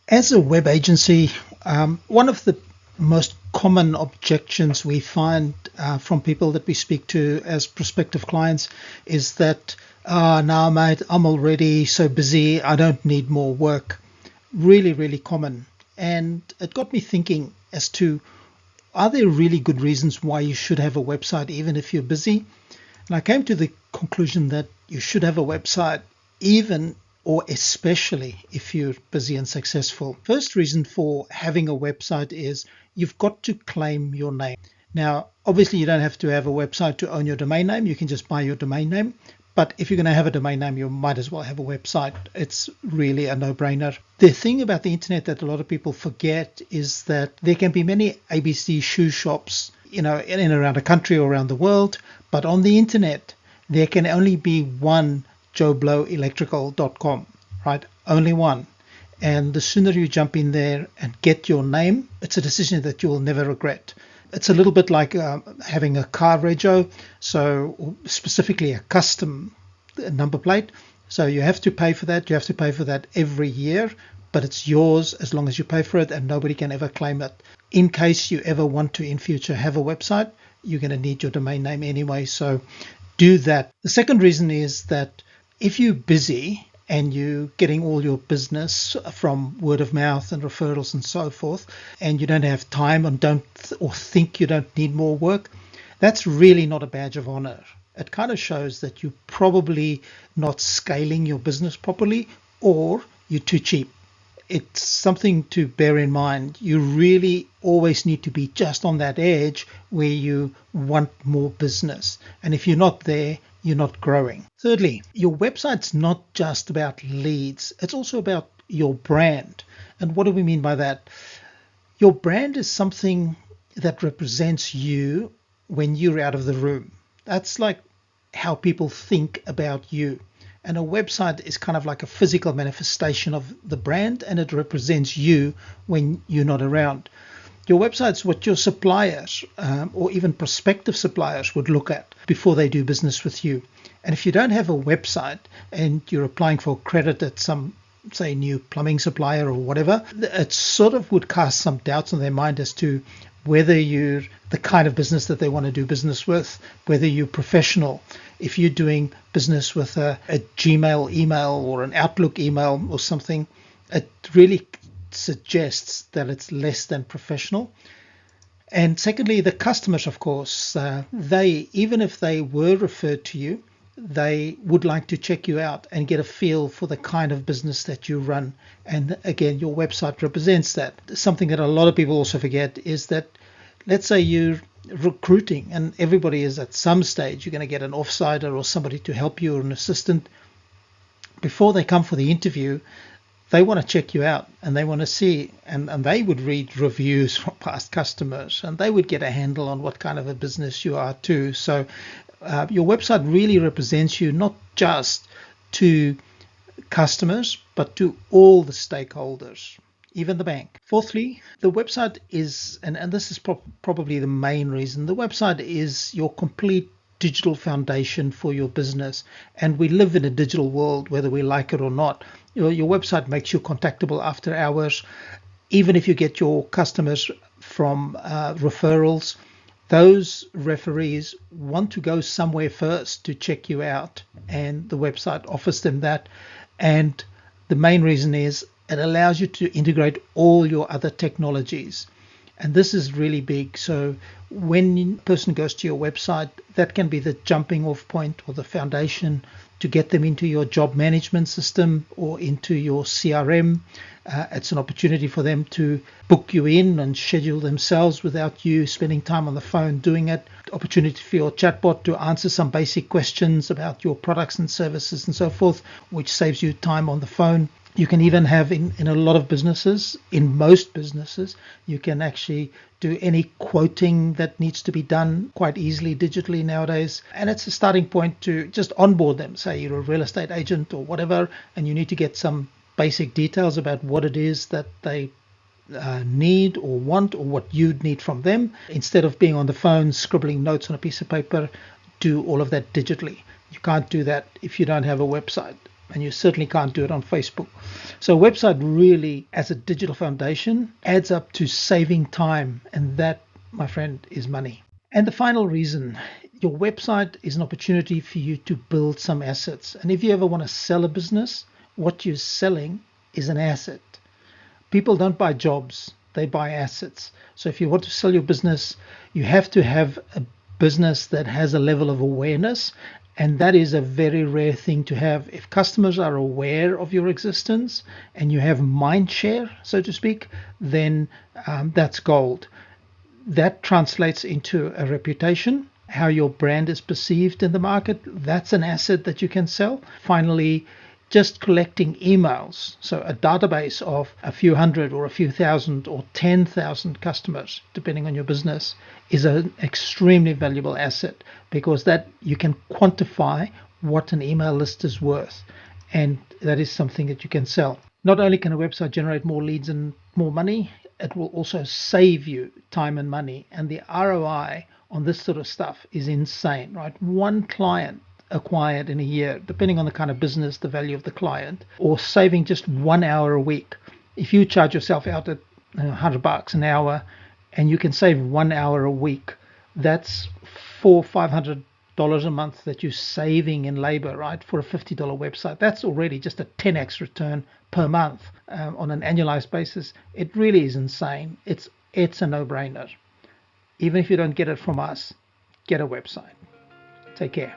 As a web agency, one of the most common objections we find from people that we speak to as prospective clients is that, now, mate, I'm already so busy, I don't need more work. Really, really common. And it got me thinking as to, are there really good reasons why you should have a website even if you're busy? And I came to the conclusion that you should have a website even or especially if you're busy and successful. First reason for having a website is you've got to claim your name. Now, obviously, you don't have to have a website to own your domain name. You can just buy your domain name. But if you're going to have a domain name, you might as well have a website. It's really a no-brainer. The thing about the internet that a lot of people forget is that there can be many ABC shoe shops, in and around a country or around the world. But on the internet, there can only be one joeblowelectrical.com, right? Only one. And the sooner you jump in there and get your name, it's a decision that you will never regret. It's a little bit like having a car rego, so specifically a custom number plate. So you have to pay for that. You have to pay for that every year, but it's yours as long as you pay for it, and nobody can ever claim it. In case you ever want to in future have a website, you're going to need your domain name anyway. So do that. The second reason is that if you're busy and you're getting all your business from word of mouth and referrals and so forth, and you don't have time and or think you don't need more work, that's really not a badge of honor. It kind of shows that you're probably not scaling your business properly, or you're too cheap. It's something to bear in mind. You really always need to be just on that edge where you want more business. And if you're not there, you're not growing. Thirdly, your website's not just about leads, it's also about your brand. And what do we mean by that? Your brand is something that represents you when you're out of the room. That's like how people think about you. And a website is kind of like a physical manifestation of the brand, and it represents you when you're not around. Your website's what your suppliers or even prospective suppliers would look at before they do business with you. And if you don't have a website and you're applying for credit at some, say, new plumbing supplier or whatever, it sort of would cast some doubts on their mind as to whether you're the kind of business that they want to do business with, whether you're professional. If you're doing business with a Gmail email or an Outlook email or something, it really suggests that it's less than professional. And secondly, the customers, of course, they, even if they were referred to you, they would like to check you out and get a feel for the kind of business that you run. And again, your website represents that. Something that a lot of people also forget is that, let's say you're recruiting, and everybody is at some stage, you're going to get an offsider or somebody to help you or an assistant. Before they come for the interview, they want to check you out and they want to see, and they would read reviews from past customers, and they would get a handle on what kind of a business you are too. So your website really represents you not just to customers, but to all the stakeholders, even the bank. Fourthly, the website is, and this is probably the main reason, the website is your complete digital foundation for your business. And we live in a digital world, whether we like it or not. Your website makes you contactable after hours. Even if you get your customers from referrals, those referees want to go somewhere first to check you out, and the website offers them that. And the main reason is it allows you to integrate all your other technologies. And this is really big. So when a person goes to your website, that can be the jumping off point or the foundation to get them into your job management system or into your CRM. It's an opportunity for them to book you in and schedule themselves without you spending time on the phone doing it. Opportunity for your chatbot to answer some basic questions about your products and services and so forth, which saves you time on the phone. You can even have in a lot of businesses, in most businesses, you can actually do any quoting that needs to be done quite easily digitally nowadays. And it's a starting point to just onboard them. Say you're a real estate agent or whatever, and you need to get some basic details about what it is that they need or want, or what you'd need from them. Instead of being on the phone scribbling notes on a piece of paper, do all of that digitally. You can't do that if you don't have a website. and you certainly can't do it on Facebook. So a website really, as a digital foundation, adds up to saving time, and that, my friend, is money. And the final reason, your website is an opportunity for you to build some assets. And if you ever want to sell a business, what you're selling is an asset. People don't buy jobs, they buy assets. So if you want to sell your business, you have to have a business that has a level of awareness. And that is a very rare thing to have. If customers are aware of your existence and you have mind share, so to speak, then that's gold. That translates into a reputation, how your brand is perceived in the market. That's an asset that you can sell. Finally, just collecting emails, so a database of a few hundred or a few thousand or 10,000 customers, depending on your business, is an extremely valuable asset, because that you can quantify what an email list is worth, and that is something that you can sell. Not only can a website generate more leads and more money, it will also save you time and money, and the ROI on this sort of stuff is insane, right? One client acquired in a year, depending on the kind of business, the value of the client, or saving just 1 hour a week. If you charge yourself out at $100 an hour and you can save 1 hour a week, that's $400-500 a month that you're saving in labor, right? For a $50 website, that's already just a 10x return per month on an annualized basis. It really is insane. It's a no-brainer. Even if you don't get it from us, get a website. Take care.